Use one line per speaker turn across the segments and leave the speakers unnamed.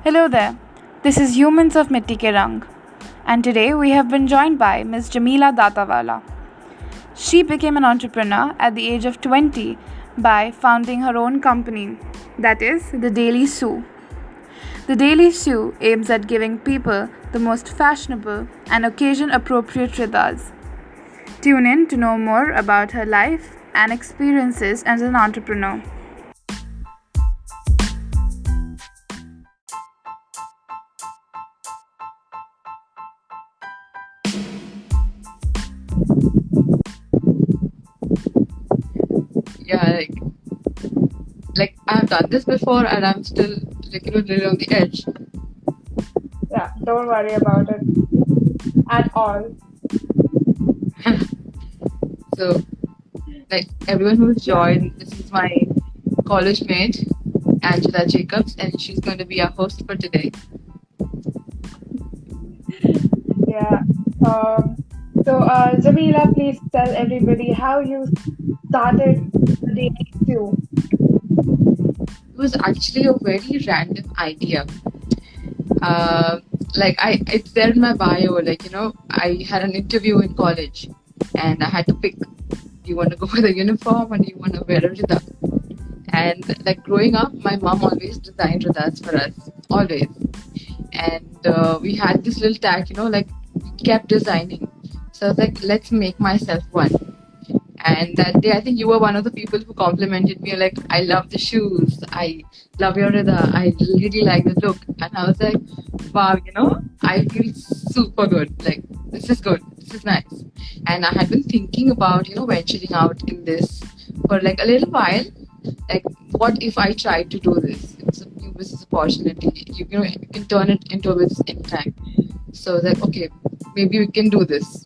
Hello there. This is Humans of Mitti Ke Rang, and today we have been joined by Ms. Jamila Dattawala. She became an entrepreneur at the age of 20 by founding her own company, that is, the Daily Sue. The Daily Sue aims at giving people the most fashionable and occasion appropriate ridas. Tune in to know more about her life and experiences as an entrepreneur.
Yeah, like I've done this before and I'm still really on the edge.
Yeah, don't worry about it at all.
So like everyone who's joined, this is my college mate, Angela Jacobs, and she's going to be our host for today.
Yeah. Jamila, please tell everybody how you started the Daily Sue.
It was actually a very random idea. It's there in my bio. I had an interview in college, and I had to pick: do you want to go with a uniform or do you want to wear a rida? And like growing up, my mom always designed ridas for us, always. And we had this little tag, we kept designing. So I was like, let's make myself one. And that day, I think you were one of the people who complimented me, like, I love the shoes, I love your rida, I really like the look. And I was like, wow, I feel super good. Like, this is good, this is nice. And I had been thinking about, venturing out in this for like a little while. Like, what if I tried to do this? It's a new business opportunity. You can turn it into a business anytime. So I was like, okay, maybe we can do this.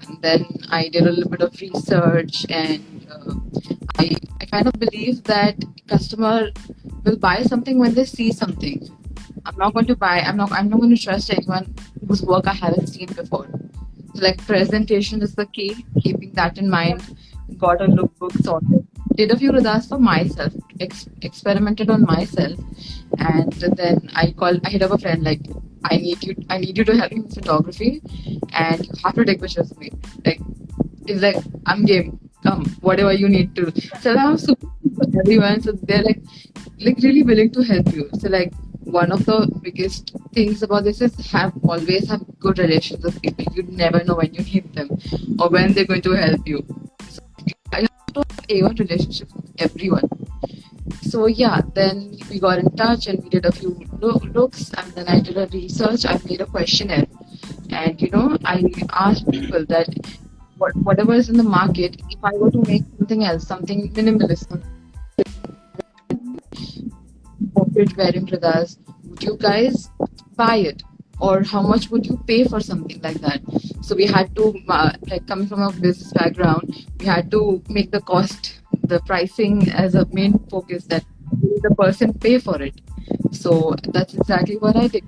And then I did a little bit of research, and I kind of believe that customer will buy something when they see something. I'm not going to trust anyone whose work I haven't seen before. So like presentation is the key, keeping that in mind. Got a lookbook sorted. Did a few ridas for myself, experimented on myself, and then I hit up a friend like, I need you to help me with photography, and you have to take pictures of me. Like, it's like, I'm game. Come, whatever you need to. So I'm super for everyone. So they're like really willing to help you. So like one of the biggest things about this is always have good relations with people. You never know when you need them or when they're going to help you. So I have to have A1 relationship with everyone. So yeah, then we got in touch and we did a few looks, and then I did a research. I made a questionnaire, and I asked people that whatever is in the market, if I were to make something else, something minimalist, corporate wearing ridas, would you guys buy it? Or how much would you pay for something like that? So we had to, coming from a business background, we had to make the cost, the pricing as a main focus, that the person pay for it. So that's exactly what I did.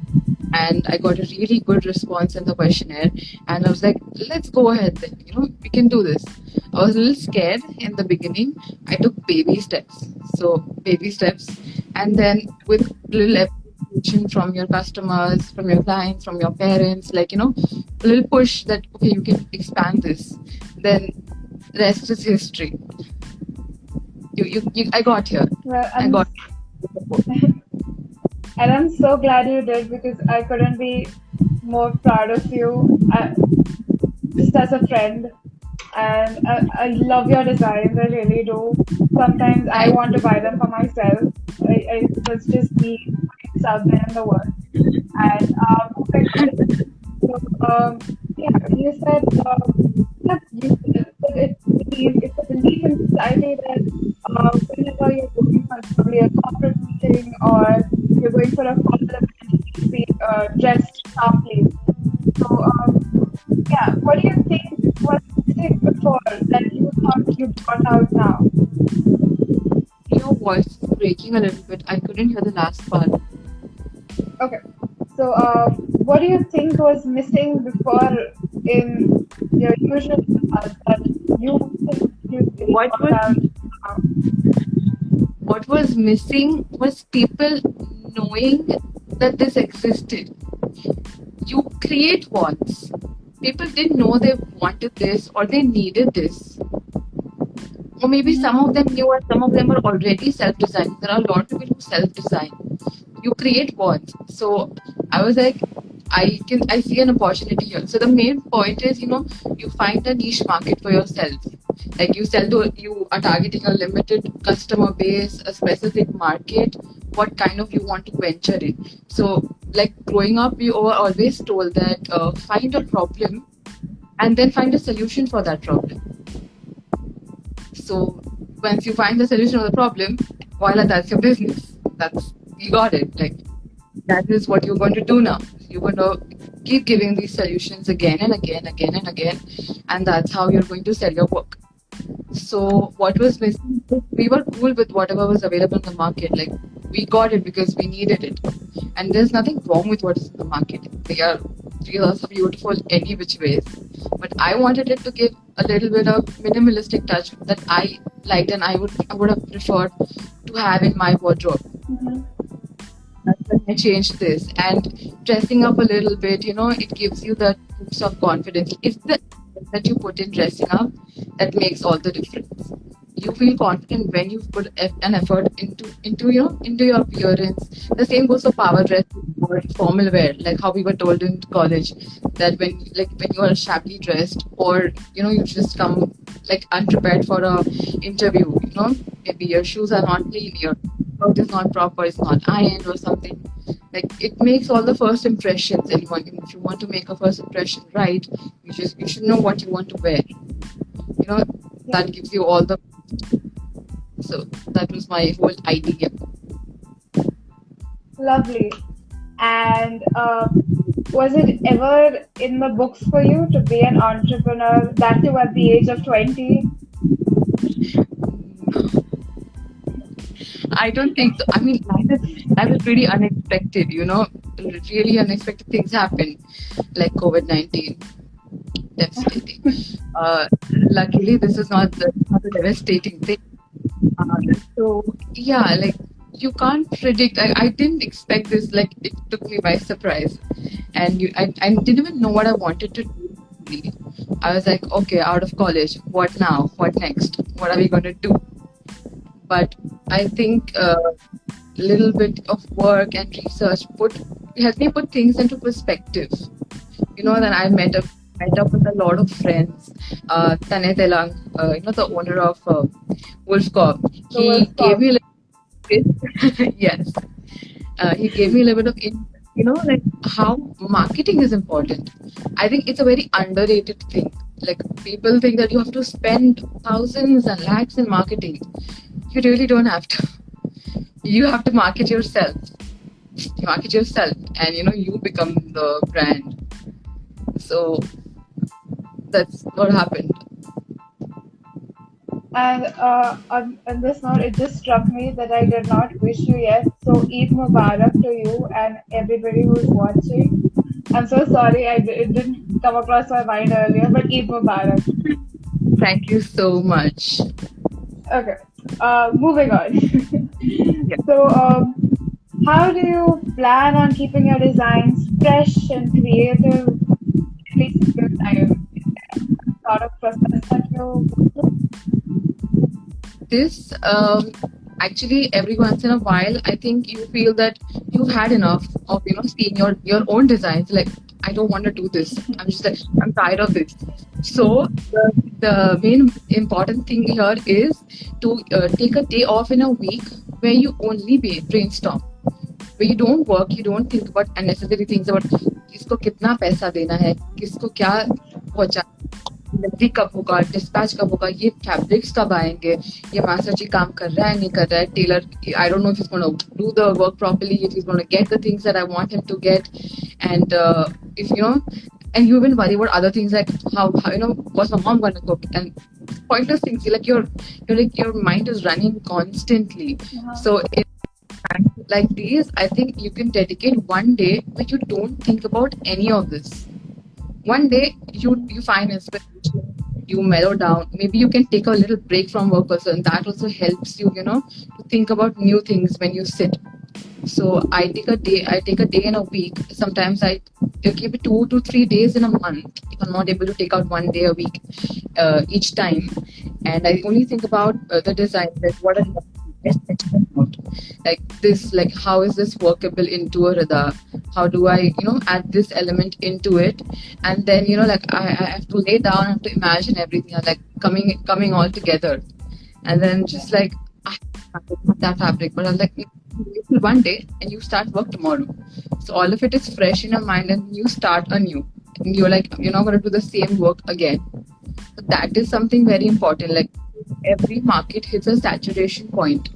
And I got a really good response in the questionnaire. And I was like, let's go ahead then, we can do this. I was a little scared in the beginning. I took baby steps. So baby steps. And then with little from your customers, from your clients, from your parents, a little push that, okay, you can expand this. Then rest is history. I got here.
Well,
I got
and I'm so glad you did, because I couldn't be more proud of you, just as a friend. And I love your designs, I really do. Sometimes I want to buy them for myself. It's just me it's out there in the world. And you said that it's a belief in society that whenever you're going for probably a corporate meeting or you're going for a formal event, you need to be dressed sharply. So what do you think was missing before that you thought you brought out now?
your voice is breaking a little bit. I couldn't hear the last part.
Okay. So, what do you think was missing before in your usual that you think you really
What
brought
was
out now?
what was missing was people knowing that this existed. You create wants. People didn't know they wanted this or they needed this. Or maybe some of them knew and some of them were already self-designed. There are a lot of people who self-design. You create wants. So I was like, I see an opportunity here. So the main point is, you find a niche market for yourself. Like you are targeting a limited customer base, a specific market, what kind of you want to venture in. So like growing up, we were always told that find a problem and then find a solution for that problem. So once you find the solution of the problem, voila, that's your business. You got it. Like that is what you're going to do now. You're going to keep giving these solutions again and again, and that's how you're going to sell your work. So what was missing? We were cool with whatever was available in the market. Like we got it because we needed it, and there's nothing wrong with what is in the market. They are so beautiful any which ways. But I wanted it to give a little bit of minimalistic touch that I liked, and I would have preferred to have in my wardrobe. That's when I changed this, and dressing up a little bit, it gives you that boost of confidence. It's the that you put in dressing up that makes all the difference. You feel confident when you put an effort into your appearance. The same goes for power dress or formal wear, like how we were told in college that when you are shabbily dressed or you just come like unprepared for a interview, maybe your shoes are not clean, your coat is not proper, it's not ironed or something. Like it makes all the first impressions. And if you want to make a first impression right, you should know what you want to wear. That gives you all the. So that was my whole idea.
Lovely. And was it ever in the books for you to be an entrepreneur, that too at the age of 20?
I don't think so. I mean, life is pretty unexpected, really unexpected things happen, like COVID-19. Devastating. Luckily, this is not a devastating thing. So, yeah, like you can't predict. I didn't expect this. Like it took me by surprise, and I didn't even know what I wanted to do. I was like, okay, out of college, what now? What next? What are we going to do? But I think a little bit of work and research helped me put things into perspective. Then I met up with a lot of friends. Tane Telang, the owner of Wolf Corp, he gave me yes, he gave me a little bit of like how marketing is important. I think it's a very underrated thing. Like people think that you have to spend thousands and lakhs in marketing. You really don't have to. You have to market yourself. You market yourself, and you become the brand. So that's what happened.
And on this note, it just struck me that I did not wish you yet. So Eid Mubarak to you and everybody who's watching. I'm so sorry it didn't come across my mind earlier, but Eid Mubarak.
Thank you so much.
Okay, moving on. So, how do you plan on keeping your designs fresh and creative, at least in your time? Sort of process that you go through?
This actually every once in a while, I think you feel that you've had enough of seeing your own designs. Like I don't want to do this. I'm tired of this. So the main important thing here is to take a day off in a week where you only brainstorm, where you don't work, you don't think about unnecessary things about किसको कितना पैसा देना है, किसको क्या पहुंचा, delivery कब होगा, डिस्पैच कब होगा, ये फैब्रिक्स कब आएंगे, ये मास्टर जी काम कर रहा है नहीं कर रहा है, Taylor I don't know if he's going to do the work properly, if he's going to get the things that I want him to get, and if and you even worry about other things like how what's my mom going to cook, and pointless things. Like your mind is running constantly. So in times like these, I think you can dedicate one day where you don't think about any of this. One day you find inspiration, you mellow down. Maybe you can take a little break from work also, and that also helps you, to think about new things when you sit. So I take a day in a week. Sometimes I keep it 2 to 3 days in a month if I'm not able to take out one day a week each time. And I only think about the design, like what I best out. Like this, like how is this workable into a rida? How do I, add this element into it? And then, like I have to lay down, I have to imagine everything, like coming all together. And then just like I have that fabric, but I'm like one day and you start work tomorrow. So all of it is fresh in your mind and you start anew. And you're like, you're not gonna do the same work again. So that is something very important. Like every market hits a saturation point,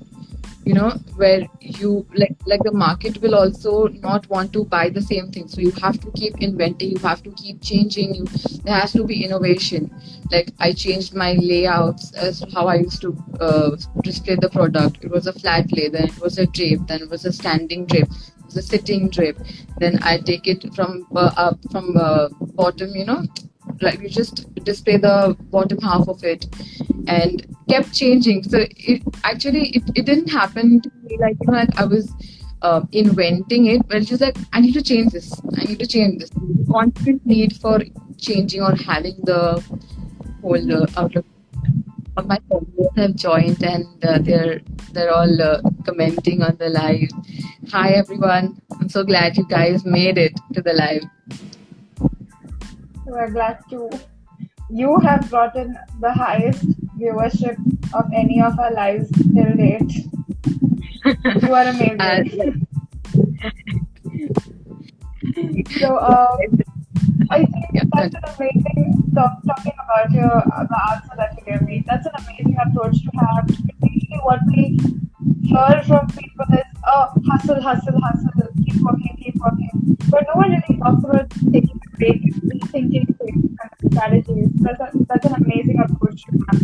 where you like the market will also not want to buy the same thing. So you have to keep inventing, you have to keep changing. There has to be innovation. Like I changed my layouts as to how I used to display the product. It was a flat lay, then it was a drape, then it was a standing drape, it was a sitting drape. Then I take it from up from bottom, like you just display the bottom half of it, and kept changing. So it didn't happen to me like like I was inventing it, but it's just like I need to change this, I need to change this. Constant need for changing or having the whole outlook. All my followers have joined, and they're all commenting on the live. Hi everyone, I'm so glad you guys made it to the live.
We're glad to. You have brought in the highest viewership of any of our lives till date. You are amazing. So, I think that's an amazing talking about the answer that you gave me. That's an amazing approach to have. Usually, what we hear from people is, oh, hustle, hustle, hustle, keep working, keep working. But no one really talks about taking a break, rethinking things and strategies. That's an amazing approach to have.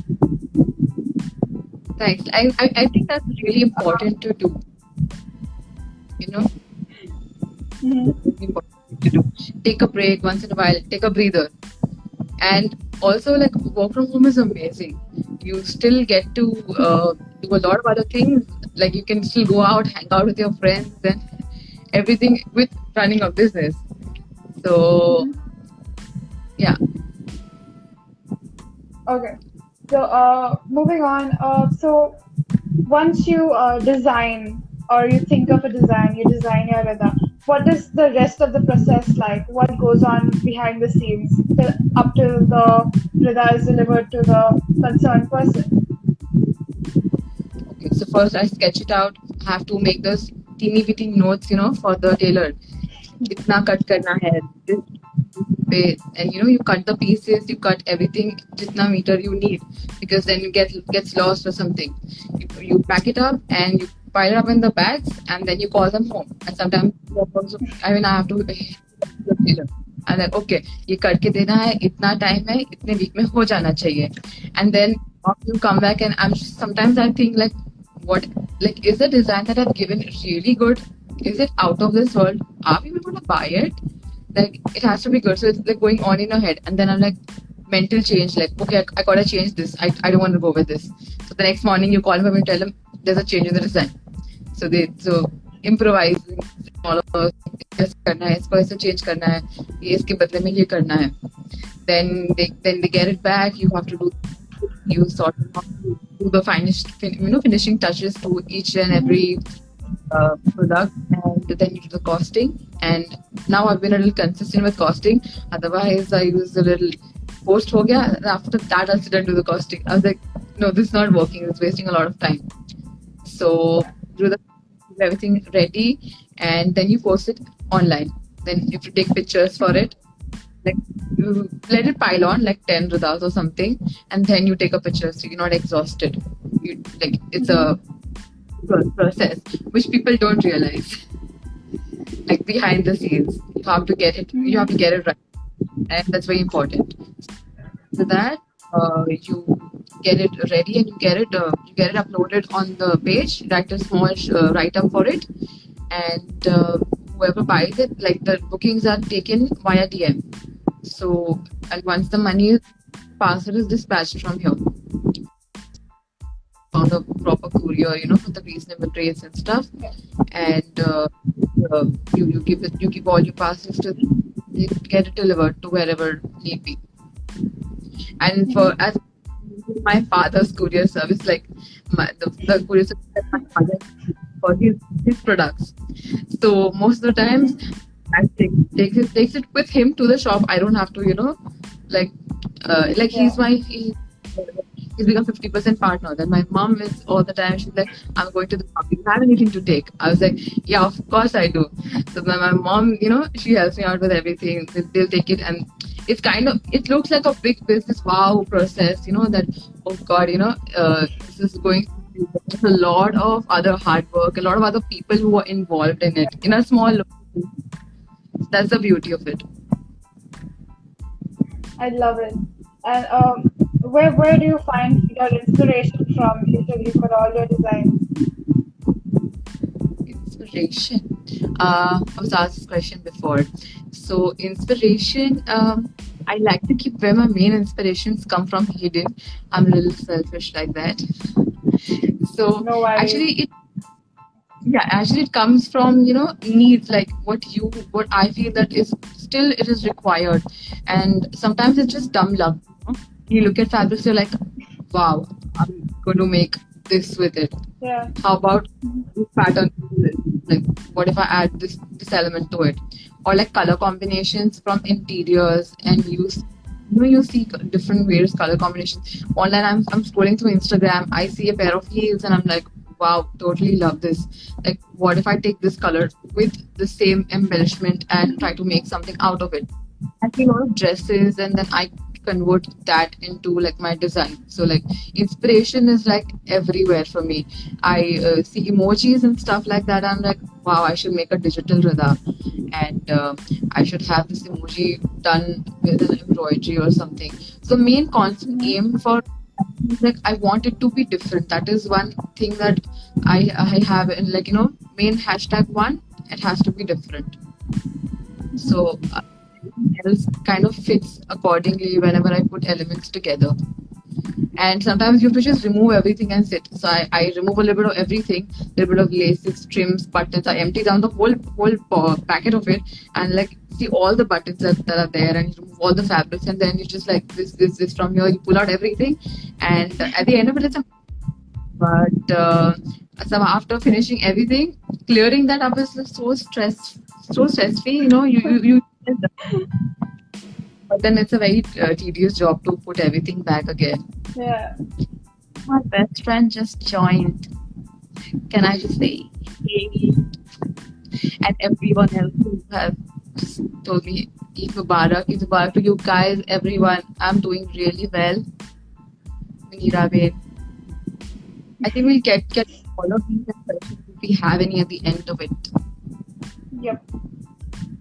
Thanks. I think that's really important to do. Really important to do. Take a break once in a while, take a breather. And also, like, work from home is amazing. You still get to do a lot of other things. Like, you can still go out, hang out with your friends, and everything with running a business. So, yeah.
Okay. So, moving on. So, once you design or you think of a design, you design your rida. What is the rest of the process like? What goes on behind the scenes up till the rida is delivered to the concerned person?
Okay, so first I sketch it out. I have to make those teeny bitty notes, for the tailor. Itna cut karna hai, this way, and you cut the pieces, you cut everything, jitna meter you need, because then you gets lost or something. You pack it up and you pile it up in the bags, and then you call them home. And sometimes also, I have to the tailor. And then okay, ये करके देना है, इतना time है, इतने week में हो जाना चाहिए. And then you come back, and sometimes I think like, what, like, is the design that I've given really good? Is it out of this world? Are people going to buy it? Like, it has to be good. So it's like going on in your head, and then I'm like, mental change. Like, okay, I gotta change this. I don't want to go with this. So the next morning you call them and tell them there's a change in the design. So improvising all of us. करना है, इसको ऐसे change करना है, ये इसके बदले में ये करना है. Then they get it back. You have to sort of do the finishing touches to each and every product, and then you do the costing. And now I've been a little consistent with costing. Otherwise, I use a little post ho gaya, and after that I didn't do the costing. I was like, no, this is not working. It's wasting a lot of time. So do everything ready, and then you post it online. Then you have to take pictures for it. Like, you let it pile on like 10 ridas or something, and then you take a picture so you're not exhausted. It's a process which people don't realize. Like, behind the scenes, you have to get it right, and that's very important. So that you get it ready, and you get it uploaded on the page. Write a small write up for it, and whoever buys it, like, the bookings are taken via DM. So, and once the money is parcel is dispatched from here, the proper courier, for the reasonable rates and stuff. And you give all your parcels to them, they get it delivered to wherever need be. And as my father's courier service, like the courier service that my father for his products. So most of the times, I takes it with him to the shop. I don't have to, like he's become 50% partner. Then my mom is all the time, she's like, I'm going to the shop. Do you have anything to take? I was like, yeah, of course I do. So my mom, she helps me out with everything. They'll take it, and it looks like a big business wow process, that, oh God, this is going to be a lot of other hard work, a lot of other people who are involved in it in a small location. That's the beauty of it.
I love it. And where do you find your inspiration from usually for all your designs?
Inspiration. I was asked this question before. So inspiration, I like to keep where my main inspirations come from hidden. I'm a little selfish like that. So
No worries.
actually it comes from needs, like what I feel that it is required. And sometimes it's just dumb luck. You look at fabrics, you're like, wow, I'm going to make this with it.
Yeah.
How about this pattern? Like, what if I add this element to it? Or like color combinations from interiors, and you see different various color combinations. Online, I'm scrolling through Instagram, I see a pair of heels, and I'm like, wow, totally love this. Like, what if I take this color with the same embellishment and try to make something out of it? I see a lot of dresses, and then I convert that into like my design. So like inspiration is like everywhere for me. I see emojis and stuff like that. I'm like, wow, I should make a digital Radha, and I should have this emoji done with an embroidery or something. So main constant aim for like I want it to be different. That is one thing that I have in main hashtag one. It has to be different. So else kind of fits accordingly whenever I put elements together. And sometimes you have to just remove everything and sit. So I remove a little bit of everything, a little bit of laces, trims, buttons. I empty down the whole packet of it, and like see all the buttons that are there, and you remove all the fabrics, and then you just like this from here. You pull out everything, and at the end of it, so after finishing everything, clearing that up is so stress-free. You but then it's a very tedious job to put everything back again.
Yeah.
My best friend just joined. Can I just say, hey, and everyone else who have told me, Eid Mubarak to you guys, everyone. I'm doing really well. Meera Bain. I think we'll get all of these questions if we have any at the end of it.
Yep.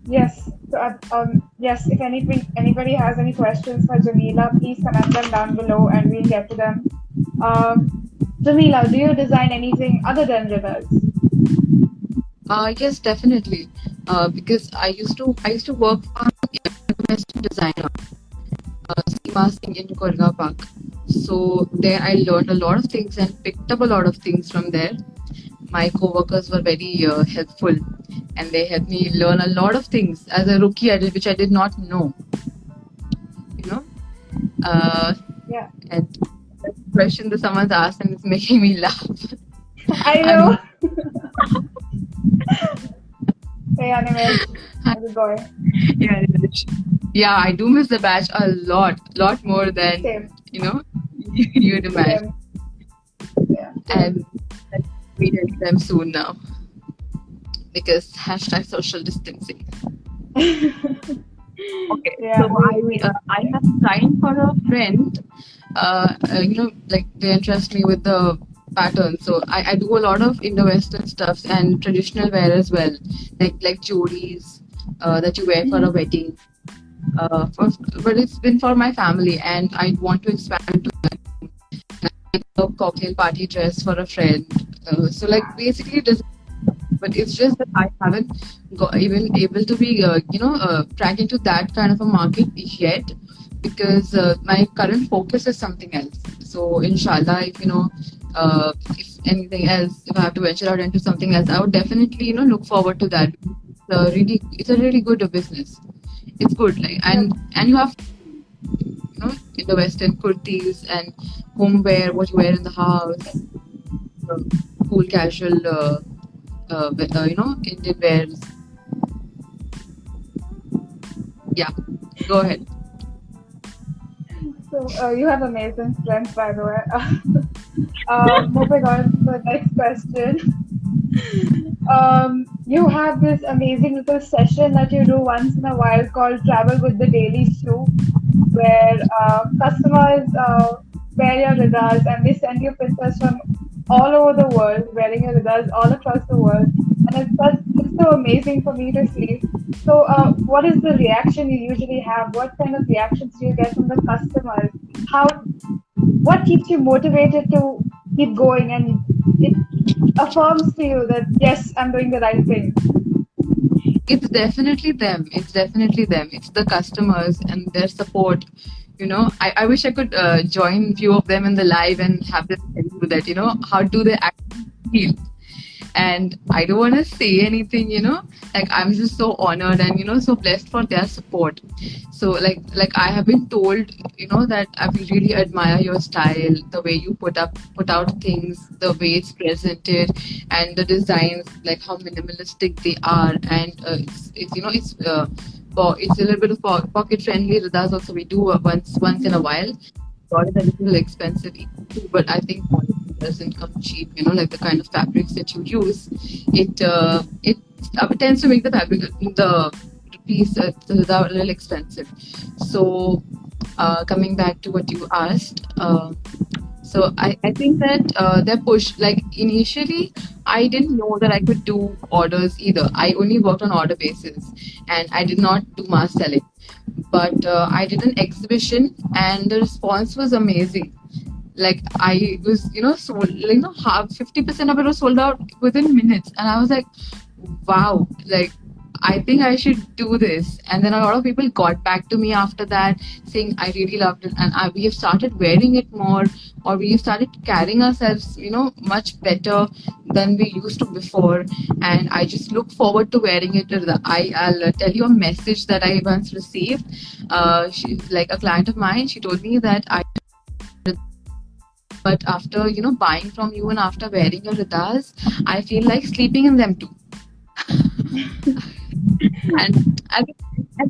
Yes. So, yes. If anybody has any questions for Jamila, please comment them down below, and we'll get to them. Jamila, do you design anything other than rivers?
Yes, definitely. Because I used to work for a Western designer, Seema Singh in Korga Park. So there I learned a lot of things and picked up a lot of things from there. My co-workers were very helpful, and they helped me learn a lot of things as a rookie, which I did not know.
Yeah.
And the question that someone's asked, and it's making me laugh.
I know. Hey, anyway, how's it going?
Yeah, I do miss the batch a lot more than
Same.
you'd imagine.
Yeah.
And we meet them soon now, because #social distancing. Okay,
Yeah,
so I have signed for a friend. Like they interest me with the pattern. So I do a lot of Indo-Western stuff and traditional wear as well, like jewelries that you wear for a wedding. But it's been for my family, and I want to expand to that. Like a cocktail party dress for a friend. So like basically, but it's just that I haven't even able to be track into that kind of a market yet, because my current focus is something else. So inshallah, if If anything else, if I have to venture out into something else, I would definitely look forward to that. It's a really good business. It's good, like, and you have in the Western kurtis and homeware, what you wear in the house, uh, cool casual, Indian wears. Yeah, go ahead.
So you have amazing strength, by the way. Moving on to the next question. You have this amazing little session that you do once in a while called Travel with the Daily Shoe, where customers wear your ridas and they send you pictures from all over the world, wearing your ridas all across the world. And it's so amazing for me to see. So, what is the reaction you usually have? What kind of reactions do you get from the customers? How, what keeps you motivated to keep going and it affirms to you that yes, I'm doing the right thing?
It's definitely them. It's definitely them. It's the customers and their support. I wish I could join few of them in the live and have them tell you that, how do they actually feel. And I don't want to say anything, like I'm just so honored and, so blessed for their support. So like I have been told, that I really admire your style, the way you put out things, the way it's presented, and the designs, like how minimalistic they are, and it's a little bit of pocket friendly. That's also we do once in a while. Got it a little expensive too, but I think quality doesn't come cheap. Like the kind of fabrics that you use, it tends to make the fabric, the piece, a little expensive. So, coming back to what you asked, so I think that their push, like initially, I didn't know that I could do orders either. I only worked on order basis, and I did not do mass selling. But I did an exhibition, and the response was amazing. Like I was, sold, half 50% of it was sold out within minutes, and I was like, wow, like I think I should do this. And then a lot of people got back to me after that saying, I really loved it. And we have started wearing it more, or we have started carrying ourselves, much better than we used to before. And I just look forward to wearing it. I'll tell you a message that I once received. Like a client of mine, she told me that but after, buying from you and after wearing your ridas, I feel like sleeping in them too. and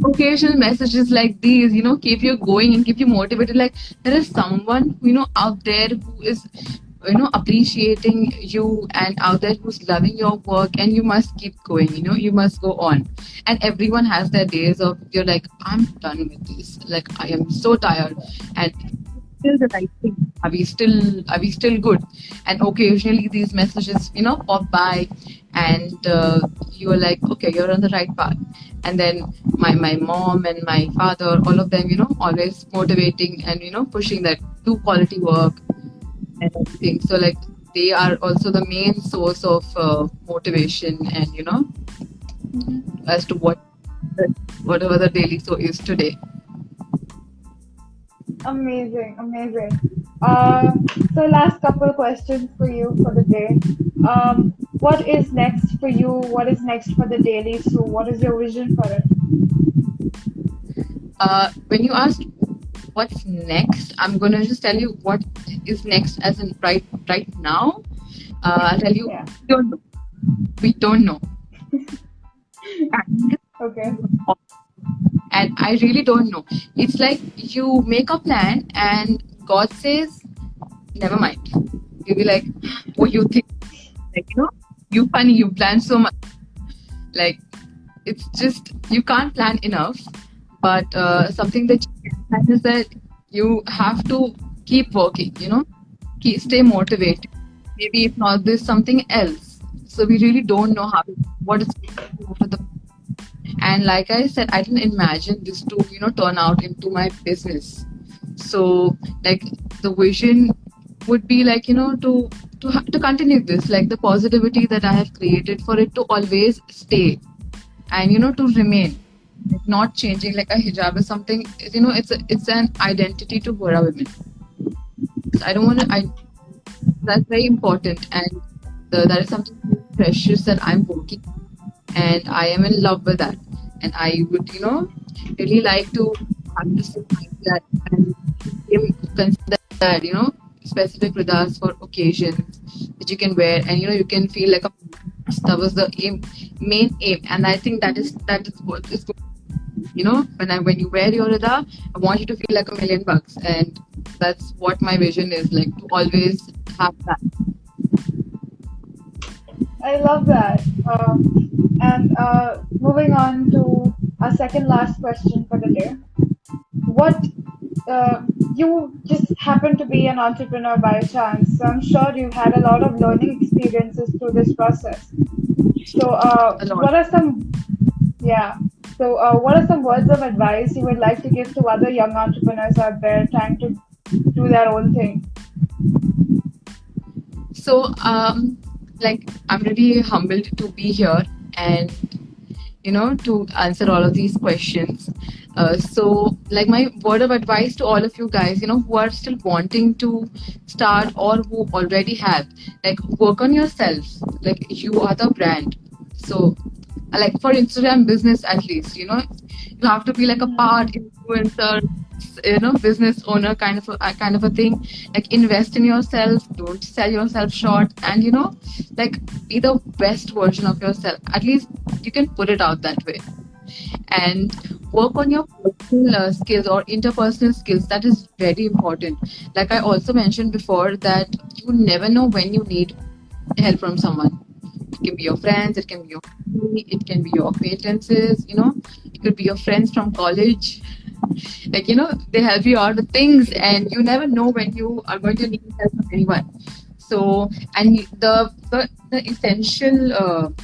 occasional messages like these, keep you going and keep you motivated. Like there is someone, out there who is, appreciating you and out there who's loving your work, and you must keep going, you must go on. And everyone has their days of, you're like, I'm done with this. Like I am so tired. And still the right thing? Are we still good? And occasionally these messages, pop by, and you are like, okay, you're on the right path. And then my mom and my father, all of them, always motivating and pushing that do quality work and everything. So like they are also the main source of motivation and as to whatever the daily show is today.
Amazing. So last couple questions for you for the day. What is next for you? What is next for the Daily Shoe? What is your vision for it?
When you asked what's next, I'm gonna just tell you what is next as in right now. I'll tell you, we don't know.
Okay.
And I really don't know. It's like you make a plan and God says, never mind. You'll be like, what you think? Like, you funny, you plan so much. Like, it's just, you can't plan enough. But something that you can plan is that you have to keep working, stay motivated. Maybe if not this, something else. So we really don't know what is after the. And like I said, I didn't imagine this to, turn out into my business. So like the vision would be like, to continue this, like the positivity that I have created for it to always stay and, to remain, not changing. Like a hijab is something, it's an identity to Gora women. I don't want to, That's very important, and that is something very precious that I'm working, and I am in love with that. And I would, really like to have the same mindset and consider that, specific with us for occasions that you can wear, and you can feel like a. That was the main aim, and I think that is what is good. When you wear your Rida, I want you to feel like $1,000,000, and that's what my vision is, like, to always have that.
I love that. And moving on to our second last question for the day. What you just happen to be an entrepreneur by chance, so I'm sure you've had a lot of learning experiences through this process. So,
A lot.
what are some, yeah, so what are some words of advice you would like to give to other young entrepreneurs out there trying to do their own thing?
So, like, I'm really humbled to be here and to answer all of these questions. So, like, my word of advice to all of you guys, who are still wanting to start or who already have, like, work on yourself. Like, you are the brand. So, like, for Instagram business, at least, you have to be like a part influencer, business owner kind of a thing. Like, invest in yourself, don't sell yourself short, and like, be the best version of yourself. At least you can put it out that way, and work on your personal skills or interpersonal skills. That is very important. Like I also mentioned before, that you never know when you need help from someone. It can be your friends, it can be your family, it can be your acquaintances, it could be your friends from college. Like, they help you out with things, and you never know when you are going to need help from anyone. So, and the essential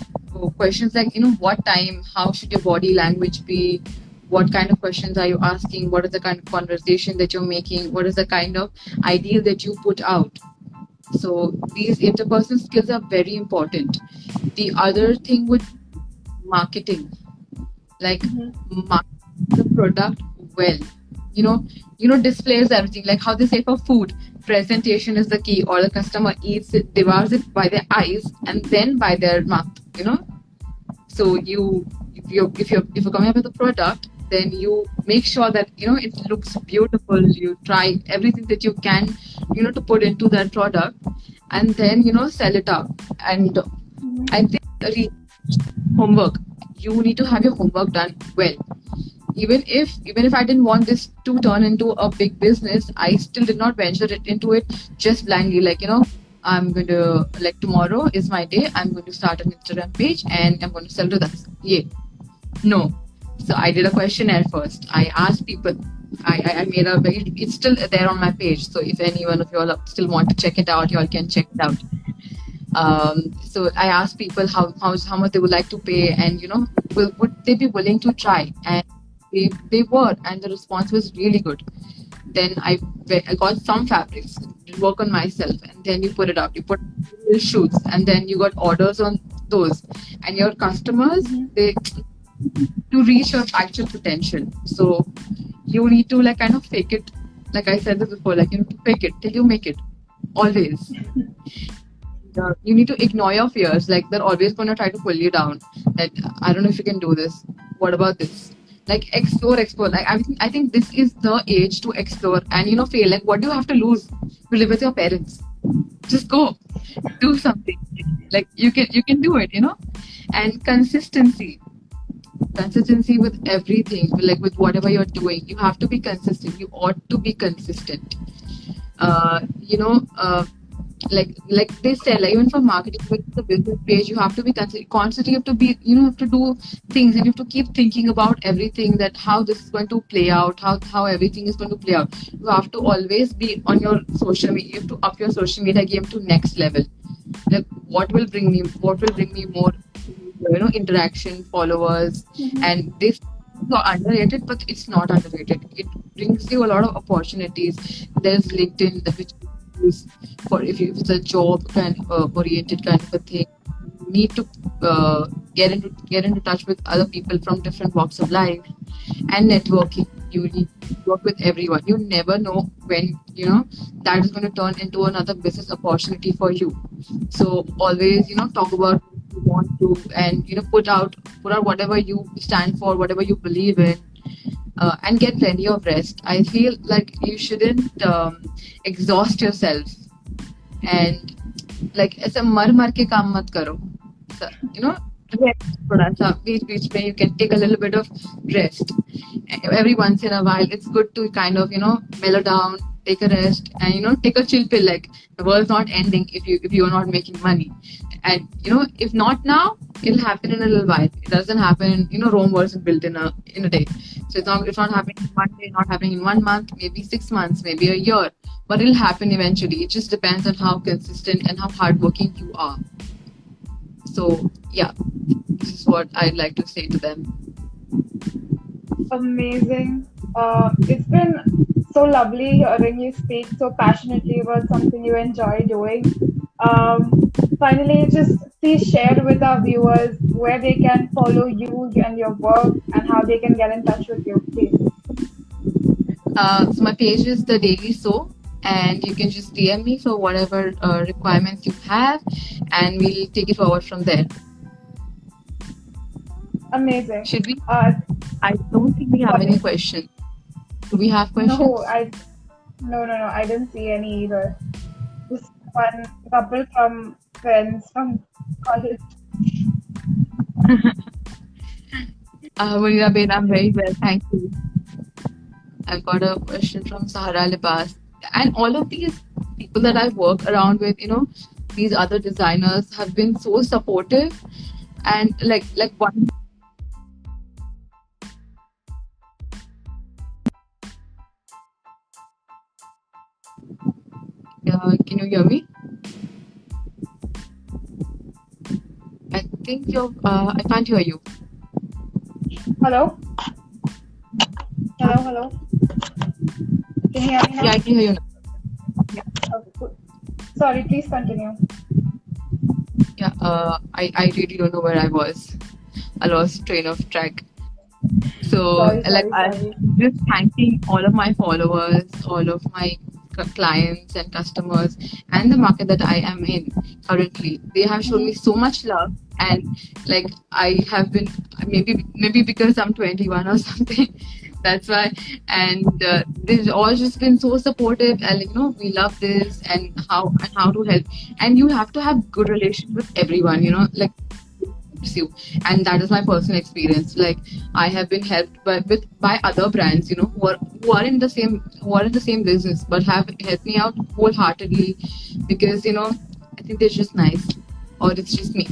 questions, like, what time, how should your body language be, what kind of questions are you asking, what is the kind of conversation that you're making, what is the kind of ideal that you put out. So these interpersonal skills are very important. The other thing would marketing, like, market the product well. Displays everything, like how they say for food, presentation is the key, or the customer eats it, devours it by their eyes and then by their mouth. So if you're coming up with a product, then you make sure that it looks beautiful. You try everything that you can, to put into that product, and then sell it out. And I think homework. You need to have your homework done well. Even if I didn't want this to turn into a big business, I still did not venture into it just blindly. Like, I'm going to, like, tomorrow is my day. I'm going to start an Instagram page and I'm going to sell to that. Yeah. No. So I did a questionnaire first. I asked people. I made it's still there on my page. So if any one of you all still want to check it out, you all can check it out. So I asked people how much they would like to pay, and would they be willing to try, and they were, and the response was really good. Then I got some fabrics, work on myself, and then you put it out. You put shoots, and then you got orders on those, and your customers, they to reach your actual potential. So you need to, like, kind of fake it. Like I said this before, like, to fake it till you make it. Always. You need to ignore your fears. Like, they're always going to try to pull you down. That, I don't know if you can do this. What about this? Like, explore. Like, I think this is the age to explore and fail. Like, what do you have to lose? You live with your parents. Just go, do something. Like, you can do it. And consistency with everything. Like, with whatever you're doing, you have to be consistent. You ought to be consistent. Like they said, like, even for marketing, with the business page, you have to be constantly. You have to be, have to do things, and you have to keep thinking about everything, that how this is going to play out, how everything is going to play out. You have to always be on your social media. You have to up your social media game to next level. Like, what will bring me more, interaction, followers, and this is underrated, but it's not underrated. It brings you a lot of opportunities. There's LinkedIn, which for if it's a job kind of oriented kind of a thing. You need to get into touch with other people from different walks of life, and networking. You need to work with everyone. You never know when, that is going to turn into another business opportunity for you. So always, talk about what you want to, and put out whatever you stand for, whatever you believe in, and get plenty of rest. I feel like you shouldn't exhaust yourself, and like ऐसे मर के काम मत करो. So, rest थोड़ा सा बीच में you can take a little bit of rest every once in a while. It's good to kind of mellow down, take a rest, and take a chill pill. Like, the world's not ending if you're not making money, and if not now, it'll happen in a little while. It doesn't happen. Rome wasn't built in a day. So it's not happening in one day, not happening in 1 month, maybe 6 months, maybe a year, but it'll happen eventually. It just depends on how consistent and how hardworking you are. So yeah, this is what I'd like to say to them.
Amazing. It's been so lovely hearing you speak so passionately about something you enjoy doing. Finally, just please share with our viewers where they can follow you and your work and how they can get in touch with you, please.
So my page is The Daily Soul, and you can just DM me for whatever requirements you have, and we'll take it forward from there.
Amazing.
Should we? I don't think we have any questions. Do we have questions?
No, I didn't see any either. Just one couple from friends from college.
Munira Bain, I'm very well, thank you. I've got a question from Sahara Libas. And all of these people that I work around with, these other designers have been so supportive, and like one. Can you hear me? I think I can't hear you.
Hello? Hello? Can you hear me now?
Yeah, I can hear you now.
Yeah. Okay, cool. Sorry, please continue.
Yeah, I really don't know where I was. I lost train of track. So, I'm just thanking all of my followers, all of my clients and customers, and the market that I am in currently. They have shown me so much love, and like I have been maybe because I'm 21 or something. That's why, and they've all just been so supportive, and we love this and how to help. And you have to have good relations with everyone, like you. And that is my personal experience. Like, I have been helped by other brands, who are in the same business, but have helped me out wholeheartedly, because I think they're just nice, or it's just me.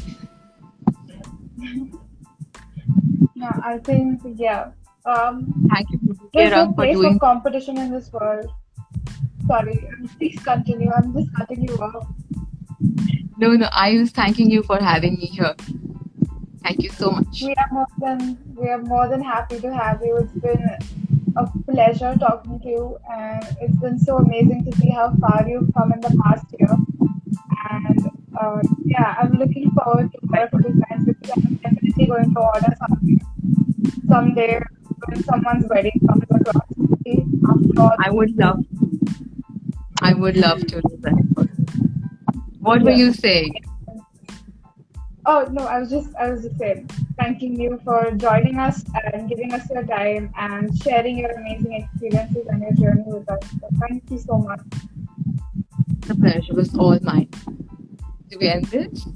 No, I think
Thank you
there's no place for competition in this world. Sorry, please continue. I'm just cutting you off.
No, I was thanking you for having me here. Thank you so much.
We are more than happy to have you. It's been a pleasure talking to you, and it's been so amazing to see how far you've come in the past year. And I'm looking forward to more designs with you. I'm definitely going to order something someday when someone's wedding comes across.
I would love to do that. What were you saying?
Oh no, I was just saying, thanking you for joining us and giving us your time and sharing your amazing experiences and your journey with us. So thank you so much.
The pleasure was all mine. Do we end this?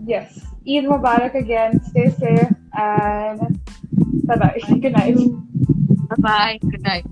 Yes. Eid Mubarak again. Stay safe and bye-bye. Good night.
Bye-bye. Good night.